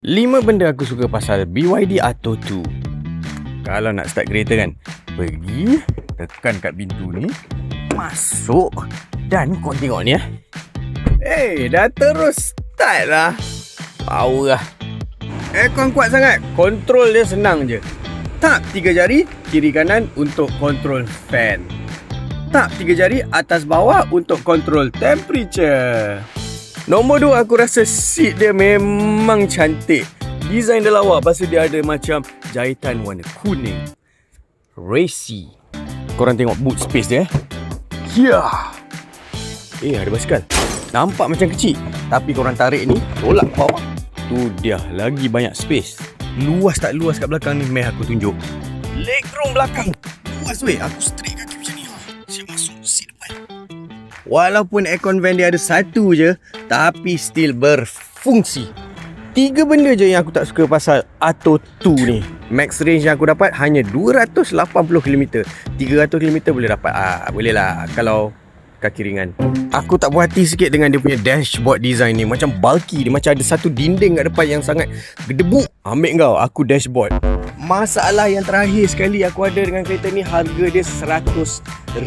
5 benda aku suka pasal BYD Atto 2. Kalau nak start kereta kan, pergi, tekan kat pintu ni, masuk, dan kau tengok ni dah terus start lah. Power lah. Aircon kuat sangat, kontrol dia senang je. Tap 3 jari kiri kanan untuk kontrol fan. Tap 3 jari atas bawah untuk kontrol temperature. Nombor 2, aku rasa seat dia memang cantik. Design dia lawa, lepas tu dia ada macam jahitan warna kuning. Racy. Korang tengok boot space dia. Ada basikal. Nampak macam kecil, tapi korang tarik ni, tolak ke bawah. Tu dia, lagi banyak space. Luas tak luas kat belakang ni, meh aku tunjuk. Legroom belakang luas weh. Aku straight kaki macam ni. Siap masuk seat depan. Walaupun aircon van dia ada satu je, tapi still berfungsi. 3 benda je yang aku tak suka pasal Atto 2 ni. Max range yang aku dapat hanya 280km. 300km boleh dapat. Boleh lah kalau kaki ringan. Aku tak puas hati sikit dengan dia punya dashboard design ni. Macam bulky. Dia macam ada satu dinding kat depan yang sangat gedebuk. Ambil kau, aku dashboard. Masalah yang terakhir sekali aku ada dengan kereta ni, harga dia 100,000.